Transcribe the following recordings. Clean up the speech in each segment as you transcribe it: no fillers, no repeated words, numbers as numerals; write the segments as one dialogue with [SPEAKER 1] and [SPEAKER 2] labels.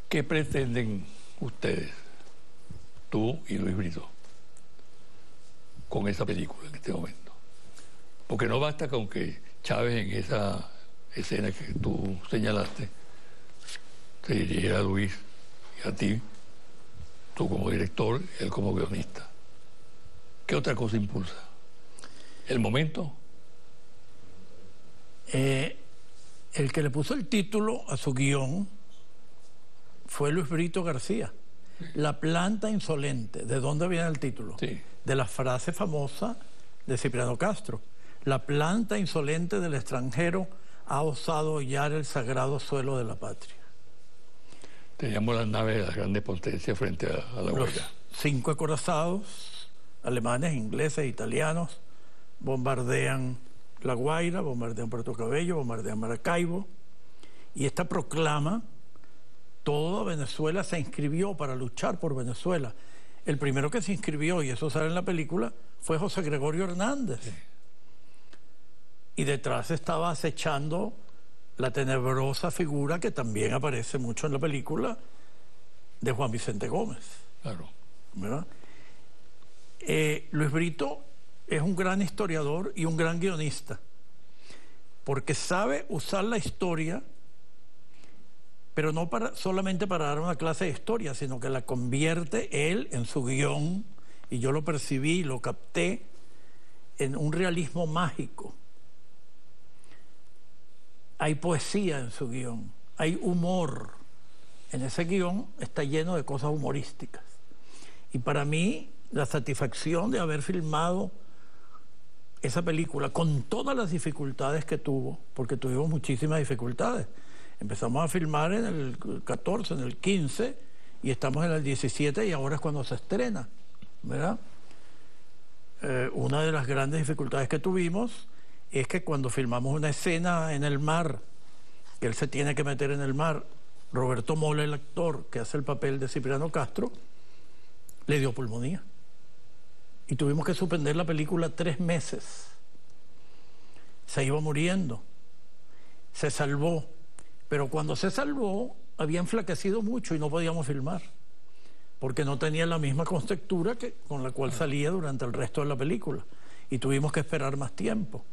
[SPEAKER 1] ¿Qué pretenden ustedes, tú y Luis Brito, con esa película en este momento? Porque no basta con que Chávez, en esa escena que tú señalaste, te dirigiera a Luis y a ti, tú como director, él como guionista. ¿Qué otra cosa impulsa? ¿El momento?
[SPEAKER 2] El que le puso el título a su guión fue Luis Brito García. La planta insolente. ¿De dónde viene el título?
[SPEAKER 1] Sí.
[SPEAKER 2] De la frase famosa de Cipriano Castro. La planta insolente del extranjero ha osado hollar el sagrado suelo de la patria.
[SPEAKER 1] Teníamos las naves de las grandes potencias frente a la
[SPEAKER 2] Los
[SPEAKER 1] huella.
[SPEAKER 2] 5 acorazados, alemanes, ingleses, italianos, bombardean La Guaira, bombardean Puerto Cabello, bombardean Maracaibo. Y esta proclama, toda Venezuela se inscribió para luchar por Venezuela. El primero que se inscribió, y eso sale en la película, fue José Gregorio Hernández. Sí. Y detrás estaba acechando la tenebrosa figura que también aparece mucho en la película de Juan Vicente Gómez.
[SPEAKER 1] Claro.
[SPEAKER 2] ¿Verdad? Luis Brito es un gran historiador y un gran guionista, porque sabe usar la historia, pero no solamente para dar una clase de historia, sino que la convierte él en su guión, y yo lo percibí, lo capté, en un realismo mágico. Hay poesía en su guión, hay humor. En ese guión está lleno de cosas humorísticas. Y para mí, la satisfacción de haber filmado esa película con todas las dificultades que tuvo, porque tuvimos muchísimas dificultades. Empezamos a filmar en el 14, en el 15, y estamos en el 17, y ahora es cuando se estrena, ¿verdad? Una de las grandes dificultades que tuvimos es que cuando filmamos una escena en el mar, que él se tiene que meter en el mar, Roberto Mola, el actor que hace el papel de Cipriano Castro, le dio pulmonía. Y tuvimos que suspender la película 3 meses. Se iba muriendo. Se salvó. Pero cuando se salvó, había enflaquecido mucho y no podíamos filmar, porque no tenía la misma contextura con la cual salía durante el resto de la película. Y tuvimos que esperar más tiempo.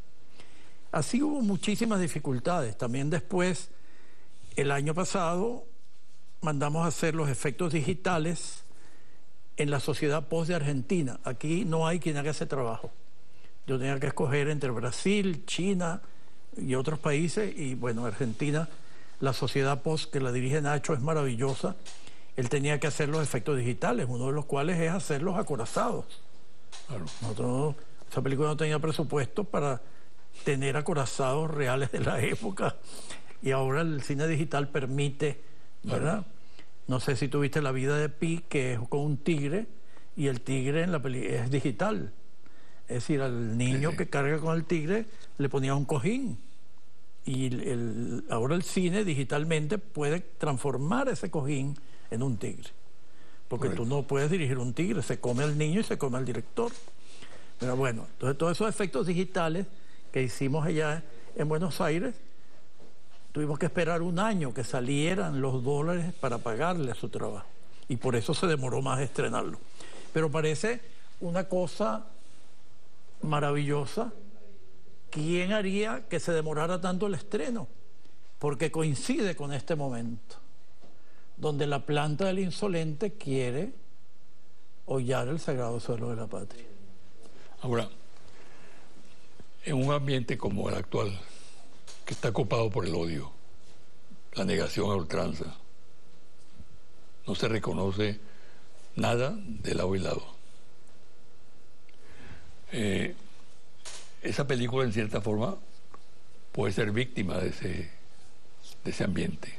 [SPEAKER 2] Así hubo muchísimas dificultades. También después, el año pasado, mandamos a hacer los efectos digitales en la Sociedad Post de Argentina. Aquí no hay quien haga ese trabajo. Yo tenía que escoger entre Brasil, China y otros países, y bueno, Argentina, la Sociedad Post, que la dirige Nacho, es maravillosa. Él tenía que hacer los efectos digitales, uno de los cuales es hacer los acorazados. Claro. Esa película no tenía presupuesto para tener acorazados reales de la época, y ahora el cine digital permite, ¿verdad? Claro. No sé si tuviste La vida de Pi, que es con un tigre, y el tigre en la película es digital. Es decir, al niño que carga con el tigre le ponía un cojín. Y ahora el cine digitalmente puede transformar ese cojín en un tigre. Porque tú no puedes dirigir un tigre, se come al niño y se come al director. Pero bueno, entonces todos esos efectos digitales que hicimos allá en Buenos Aires, tuvimos que esperar 1 año que salieran los dólares para pagarle su trabajo. Y por eso se demoró más estrenarlo. Pero parece una cosa maravillosa. ¿Quién haría que se demorara tanto el estreno? Porque coincide con este momento, donde la planta del insolente quiere hollar el sagrado suelo de la patria.
[SPEAKER 1] Ahora, en un ambiente como el actual, que está copado por el odio, la negación a ultranza, no se reconoce nada de lado y lado. Esa película, en cierta forma, puede ser víctima de ese ambiente.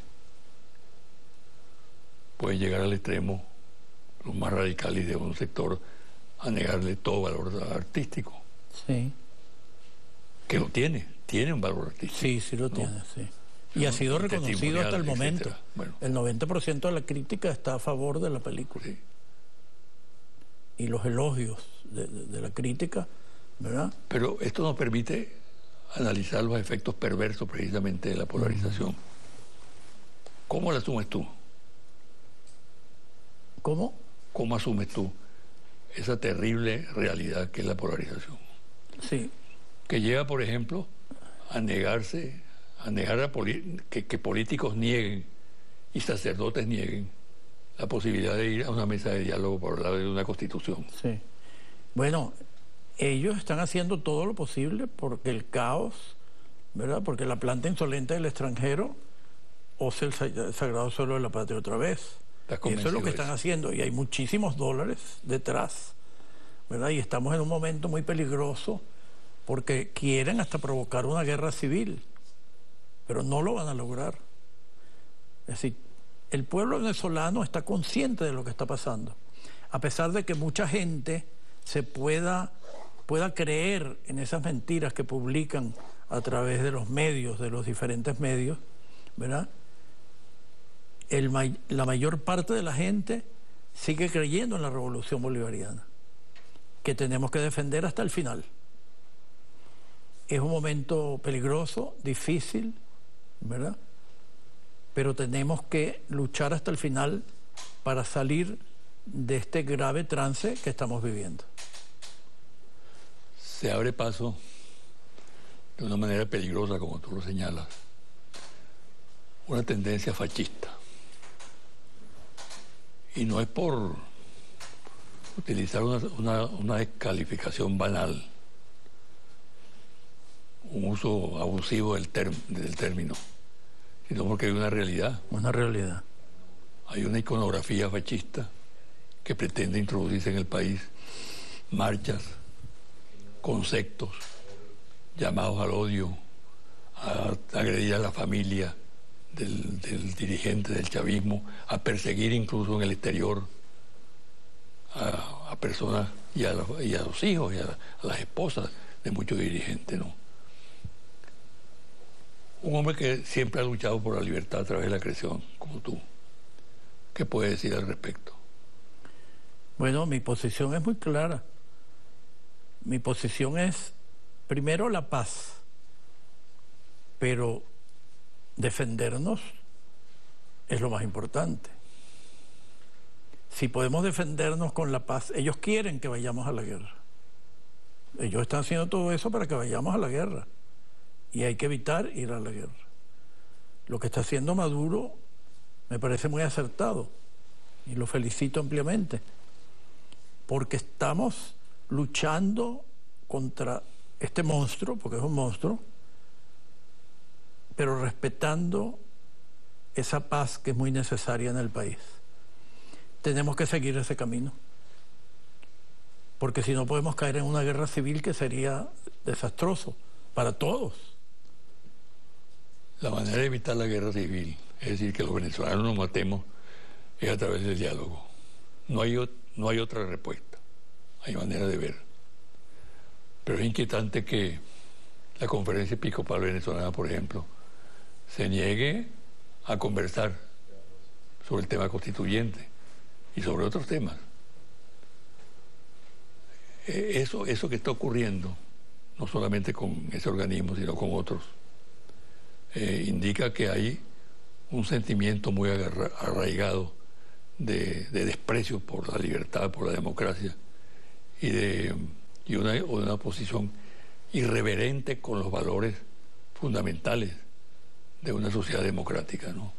[SPEAKER 1] Puede llegar al extremo, los más radicales de un sector, a negarle todo valor artístico.
[SPEAKER 2] Sí.
[SPEAKER 1] Que lo tiene un valor artístico.
[SPEAKER 2] Sí, sí lo tiene, sí. Y ha sido reconocido hasta el momento. Bueno. El 90% de la crítica está a favor de la película. Sí. Y los elogios de la crítica, ¿verdad?
[SPEAKER 1] Pero esto nos permite analizar los efectos perversos precisamente de la polarización. ¿Cómo la asumes tú?
[SPEAKER 2] ¿Cómo?
[SPEAKER 1] ¿Cómo asumes tú esa terrible realidad que es la polarización?
[SPEAKER 2] Sí.
[SPEAKER 1] Que lleva, por ejemplo, a negar que políticos nieguen y sacerdotes nieguen la posibilidad de ir a una mesa de diálogo para hablar de una constitución.
[SPEAKER 2] Sí. Bueno, ellos están haciendo todo lo posible porque el caos, ¿verdad? Porque la planta insolente del extranjero ose el sagrado suelo de la patria otra vez. Y eso es lo que están haciendo, y hay muchísimos dólares detrás, ¿verdad? Y estamos en un momento muy peligroso porque quieren hasta provocar una guerra civil, pero no lo van a lograr. Es decir, el pueblo venezolano está consciente de lo que está pasando, a pesar de que mucha gente se pueda creer en esas mentiras que publican a través de los medios, de los diferentes medios, ¿verdad? La mayor parte de la gente sigue creyendo en la revolución bolivariana, que tenemos que defender hasta el final. Es un momento peligroso, difícil, ¿verdad? Pero tenemos que luchar hasta el final para salir de este grave trance que estamos viviendo.
[SPEAKER 1] Se abre paso de una manera peligrosa, como tú lo señalas, una tendencia fascista. Y no es por utilizar una descalificación banal, un uso abusivo del término, sino porque hay una realidad.
[SPEAKER 2] Una realidad.
[SPEAKER 1] Hay una iconografía fascista que pretende introducirse en el país, marchas, conceptos, llamados al odio, a agredir a la familia del dirigente del chavismo, a perseguir incluso en el exterior a personas y a los hijos y a las esposas de muchos dirigentes, ¿no? Un hombre que siempre ha luchado por la libertad a través de la creación, como tú. ¿Qué puedes decir al respecto?
[SPEAKER 2] Bueno, mi posición es muy clara. Mi posición es, primero, la paz, pero defendernos es lo más importante. Si podemos defendernos con la paz, ellos quieren que vayamos a la guerra. Ellos están haciendo todo eso para que vayamos a la guerra. Y hay que evitar ir a la guerra. Lo que está haciendo Maduro me parece muy acertado y lo felicito ampliamente, porque estamos luchando contra este monstruo, porque es un monstruo, pero respetando esa paz que es muy necesaria en el país. Tenemos que seguir ese camino, porque si no podemos caer en una guerra civil que sería desastroso para todos.
[SPEAKER 1] La manera de evitar la guerra civil, es decir, que los venezolanos nos matemos, es a través del diálogo. No hay otra respuesta, hay manera de ver. Pero es inquietante que la Conferencia Episcopal Venezolana, por ejemplo, se niegue a conversar sobre el tema constituyente y sobre otros temas. Eso que está ocurriendo, no solamente con ese organismo, sino con otros, indica que hay un sentimiento muy arraigado de desprecio por la libertad, por la democracia y una posición irreverente con los valores fundamentales de una sociedad democrática, ¿no?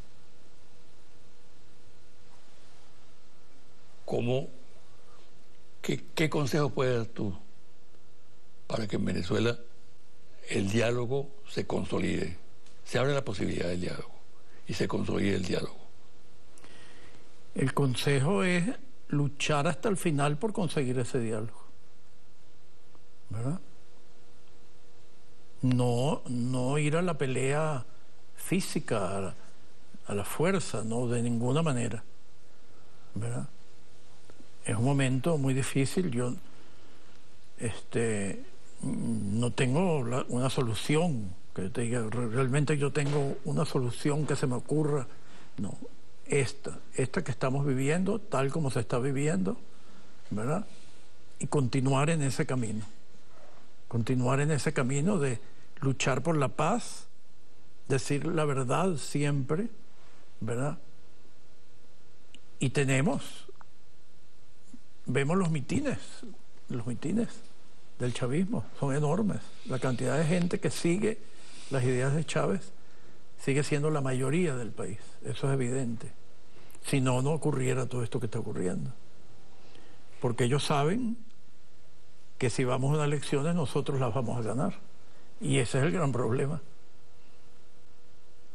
[SPEAKER 1] ¿Qué consejo puedes dar tú para que en Venezuela el diálogo se consolide? Se abre la posibilidad del diálogo y se consolide el diálogo.
[SPEAKER 2] El consejo es luchar hasta el final por conseguir ese diálogo, ¿verdad? No ir a la pelea física, a la fuerza, no, de ninguna manera, ¿verdad? Es un momento muy difícil. Yo no tengo una solución que te diga, realmente yo tengo una solución que se me ocurra. No, esta que estamos viviendo, tal como se está viviendo, ¿verdad? Y continuar en ese camino. Continuar en ese camino de luchar por la paz, decir la verdad siempre, ¿verdad? Y tenemos vemos los mitines del chavismo, son enormes. La cantidad de gente que sigue las ideas de Chávez sigue siendo la mayoría del país, eso es evidente. Si no, no ocurriera todo esto que está ocurriendo. Porque ellos saben que si vamos a unas elecciones nosotros las vamos a ganar. Y ese es el gran problema.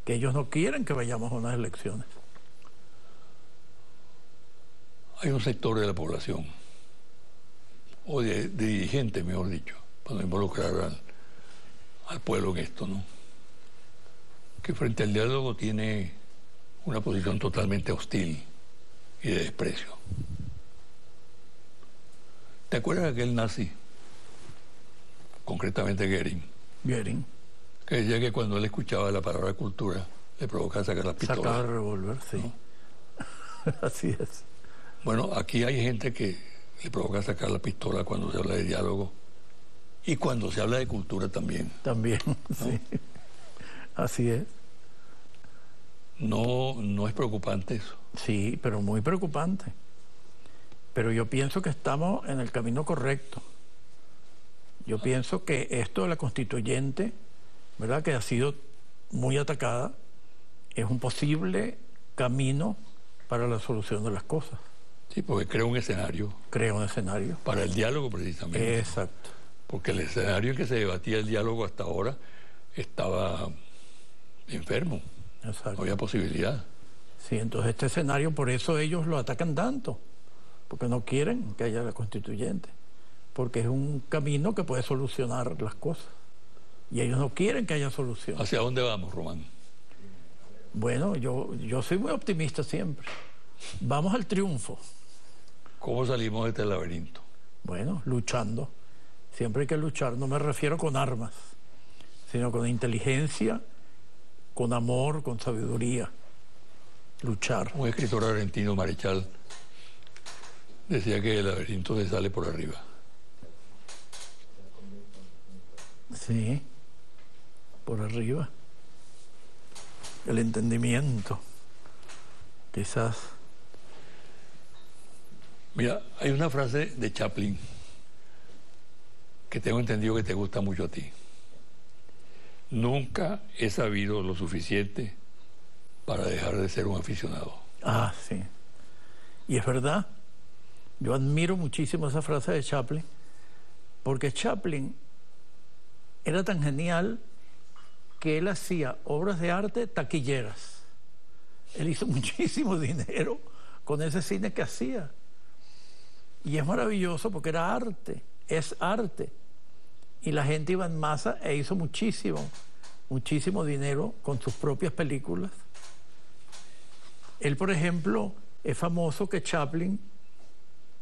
[SPEAKER 2] Que ellos no quieren que vayamos a unas elecciones.
[SPEAKER 1] Hay un sector de la población, o de dirigentes, mejor dicho, para no involucrar al pueblo en esto, ¿no? Que frente al diálogo tiene una posición totalmente hostil y de desprecio. ¿Te acuerdas de aquel nazi, concretamente Goering?
[SPEAKER 2] Goering.
[SPEAKER 1] Que decía que cuando él escuchaba la palabra cultura le provocaba sacar las pistolas.
[SPEAKER 2] Sacar el revólver, sí. ¿No? Así es.
[SPEAKER 1] Bueno, aquí hay gente que le provoca sacar la pistola cuando se habla de diálogo y cuando se habla de cultura también.
[SPEAKER 2] También, ¿no? Sí. Así es.
[SPEAKER 1] No es preocupante eso.
[SPEAKER 2] Sí, pero muy preocupante. Pero yo pienso que estamos en el camino correcto. Yo pienso que esto de la constituyente, ¿verdad?, que ha sido muy atacada, es un posible camino para la solución de las cosas.
[SPEAKER 1] Sí, porque crea un escenario.
[SPEAKER 2] Crea un escenario.
[SPEAKER 1] Para el diálogo, precisamente.
[SPEAKER 2] Exacto.
[SPEAKER 1] Porque el escenario en que se debatía el diálogo hasta ahora estaba enfermo.
[SPEAKER 2] Exacto.
[SPEAKER 1] No había posibilidad.
[SPEAKER 2] Sí, entonces este escenario, por eso ellos lo atacan tanto, porque no quieren que haya la constituyente, porque es un camino que puede solucionar las cosas. Y ellos no quieren que haya solución.
[SPEAKER 1] ¿Hacia dónde vamos, Román?
[SPEAKER 2] Bueno, yo soy muy optimista siempre. Vamos al triunfo.
[SPEAKER 1] ¿Cómo salimos de este laberinto?
[SPEAKER 2] Bueno, luchando. Siempre hay que luchar. No me refiero con armas, sino con inteligencia, con amor, con sabiduría. Luchar.
[SPEAKER 1] Un escritor argentino, Marechal, decía que el laberinto se sale por arriba.
[SPEAKER 2] Sí, por arriba. El entendimiento, quizás.
[SPEAKER 1] Mira, hay una frase de Chaplin que tengo entendido que te gusta mucho a ti. Nunca he sabido lo suficiente para dejar de ser un aficionado.
[SPEAKER 2] Ah, sí. Y es verdad. Yo admiro muchísimo esa frase de Chaplin, porque Chaplin era tan genial que él hacía obras de arte taquilleras. Él hizo muchísimo dinero con ese cine que hacía. Y es maravilloso porque era arte, es arte. Y la gente iba en masa e hizo muchísimo dinero con sus propias películas. Él, por ejemplo, es famoso que Chaplin,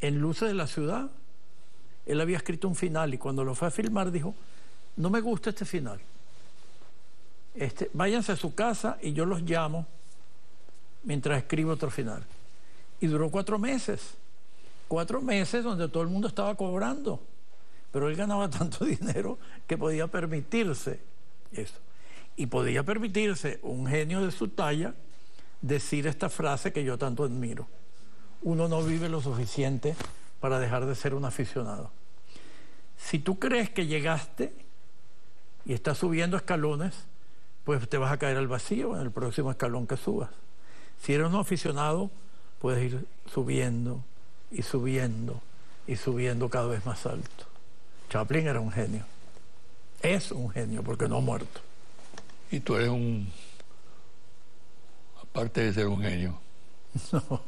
[SPEAKER 2] en Luces de la Ciudad, él había escrito un final y cuando lo fue a filmar dijo, no me gusta este final. Váyanse a su casa y yo los llamo mientras escribo otro final. Y duró 4 meses. 4 meses donde todo el mundo estaba cobrando. Pero él ganaba tanto dinero que podía permitirse eso. Y podía permitirse un genio de su talla decir esta frase que yo tanto admiro. Uno no vive lo suficiente para dejar de ser un aficionado. Si tú crees que llegaste y estás subiendo escalones, pues te vas a caer al vacío en el próximo escalón que subas. Si eres un aficionado, puedes ir subiendo y subiendo y subiendo cada vez más alto. Chaplin era un genio. Es un genio porque no ha muerto.
[SPEAKER 1] Y tú eres aparte de ser un genio,
[SPEAKER 2] no.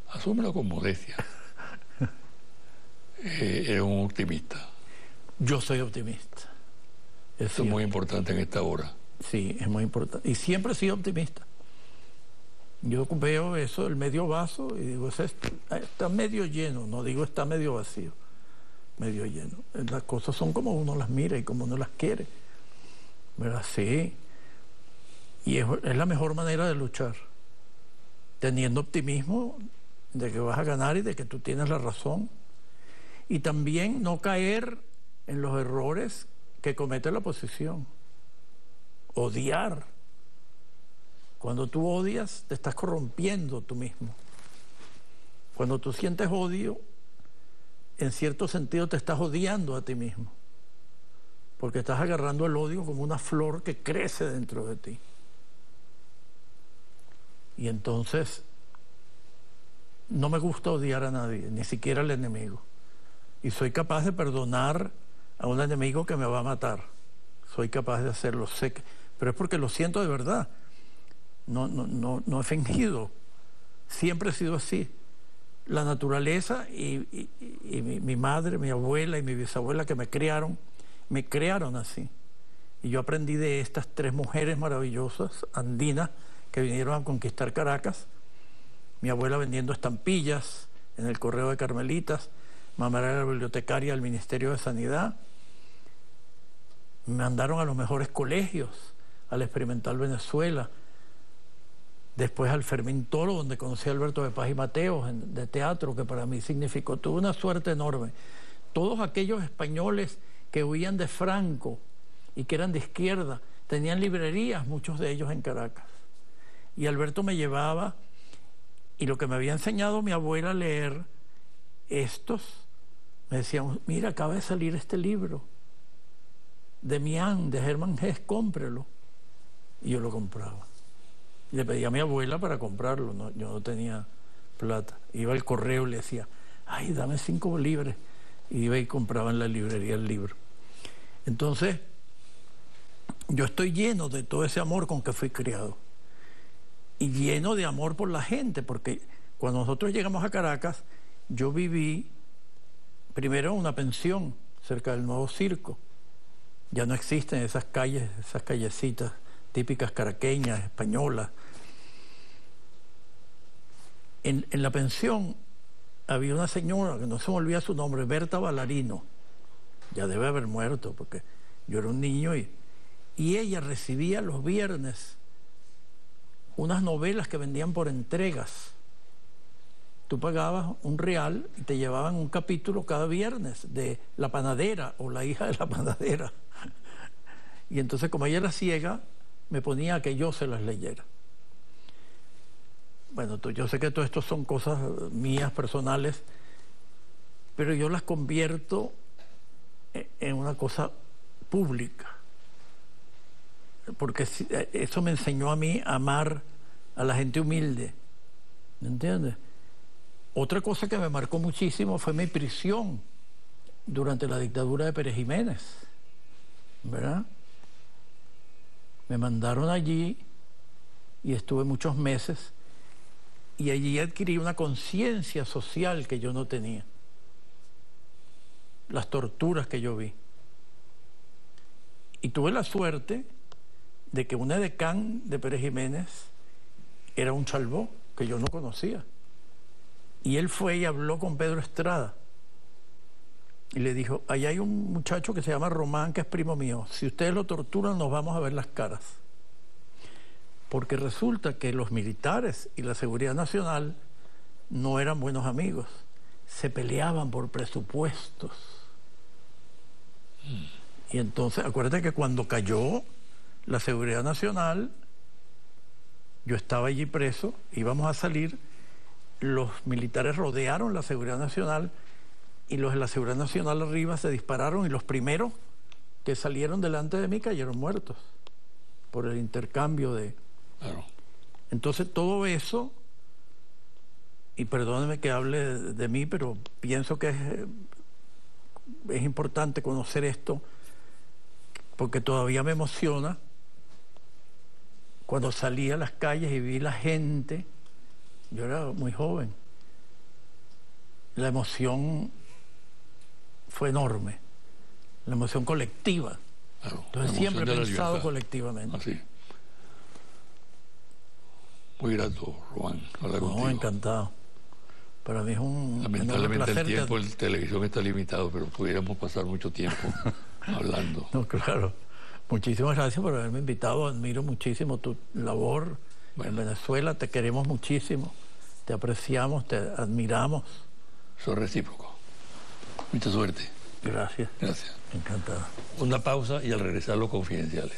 [SPEAKER 1] Asúmelo con modestia. Eres un optimista.
[SPEAKER 2] Yo soy optimista.
[SPEAKER 1] Eso es muy importante en esta hora.
[SPEAKER 2] Sí, es muy importante. Y siempre he sido optimista. Yo veo eso, el medio vaso, y digo, está medio lleno, no digo está medio vacío, medio lleno. Las cosas son como uno las mira y como uno las quiere. ¿Verdad? Sí. Y es la mejor manera de luchar. Teniendo optimismo de que vas a ganar y de que tú tienes la razón. Y también no caer en los errores que comete la oposición. Odiar. Cuando tú odias, te estás corrompiendo tú mismo. Cuando tú sientes odio, en cierto sentido te estás odiando a ti mismo, porque estás agarrando el odio como una flor que crece dentro de ti. Y entonces no me gusta odiar a nadie, ni siquiera al enemigo. Y soy capaz de perdonar a un enemigo que me va a matar. Soy capaz de hacerlo, pero es porque lo siento de verdad. No he fingido. Siempre he sido así. La naturaleza y mi madre, mi abuela y mi bisabuela que me criaron así. Y yo aprendí de estas 3 mujeres maravillosas, andinas, que vinieron a conquistar Caracas. Mi abuela vendiendo estampillas en el Correo de Carmelitas, mamá era bibliotecaria del Ministerio de Sanidad. Me mandaron a los mejores colegios, al Experimental Venezuela, después al Fermín Toro, donde conocí a Alberto de Paz y Mateos, de teatro, que para mí significó, tuve una suerte enorme. Todos aquellos españoles que huían de Franco y que eran de izquierda, tenían librerías, muchos de ellos en Caracas. Y Alberto me llevaba, y lo que me había enseñado mi abuela a leer, me decían, mira, acaba de salir este libro, de Mian, de Hermann Hesse, cómprelo. Y yo lo compraba. Le pedí a mi abuela para comprarlo, yo no tenía plata. Iba al correo y le decía, ay, dame 5 libres. Y iba y compraba en la librería el libro. Entonces, yo estoy lleno de todo ese amor con que fui criado. Y lleno de amor por la gente, porque cuando nosotros llegamos a Caracas, yo viví primero en una pensión cerca del Nuevo Circo. Ya no existen esas calles, esas callecitas típicas caraqueñas, españolas. En la pensión había una señora, que no se me olvida su nombre, Berta Ballarino. Ya debe haber muerto, porque yo era un niño, y ella recibía los viernes unas novelas que vendían por entregas. Tú pagabas $1 y te llevaban un capítulo cada viernes de La Panadera o La hija de la panadera. Y entonces, como ella era ciega, me ponía a que yo se las leyera. Bueno, yo sé que todo esto son cosas mías, personales, pero yo las convierto en una cosa pública. Porque eso me enseñó a mí a amar a la gente humilde. ¿Me entiendes? Otra cosa que me marcó muchísimo fue mi prisión durante la dictadura de Pérez Jiménez, ¿verdad? Me mandaron allí y estuve muchos meses, y allí adquirí una conciencia social que yo no tenía. Las torturas que yo vi. Y tuve la suerte de que un edecán de Pérez Jiménez era un chalbó que yo no conocía. Y él fue y habló con Pedro Estrada. Y le dijo, allá hay un muchacho que se llama Román, que es primo mío. Si ustedes lo torturan, nos vamos a ver las caras. Porque resulta que los militares y la Seguridad Nacional no eran buenos amigos. Se peleaban por presupuestos. Y entonces, acuérdate que cuando cayó la Seguridad Nacional, yo estaba allí preso, íbamos a salir, los militares rodearon la Seguridad Nacional y los de la Seguridad Nacional arriba se dispararon, y los primeros que salieron delante de mí cayeron muertos por el intercambio de...
[SPEAKER 1] Claro.
[SPEAKER 2] Entonces todo eso, y perdóneme que hable de mí, pero pienso que es importante conocer esto, porque todavía me emociona cuando salí a las calles y vi la gente. Yo era muy joven. La emoción fue enorme, la emoción colectiva.
[SPEAKER 1] Claro,
[SPEAKER 2] entonces siempre he pensado colectivamente.
[SPEAKER 1] Así. Muy grato, Román, hablar contigo.
[SPEAKER 2] Encantado. Para mí es un
[SPEAKER 1] lamentablemente
[SPEAKER 2] placer.
[SPEAKER 1] El tiempo en televisión está limitado, pero pudiéramos pasar mucho tiempo hablando.
[SPEAKER 2] No, claro. Muchísimas gracias por haberme invitado. Admiro muchísimo tu labor en Venezuela. Te queremos muchísimo. Te apreciamos, te admiramos.
[SPEAKER 1] Eso es recíproco. Mucha suerte.
[SPEAKER 2] Gracias.
[SPEAKER 1] Gracias.
[SPEAKER 2] Encantado.
[SPEAKER 1] Una pausa y al regresar los confidenciales.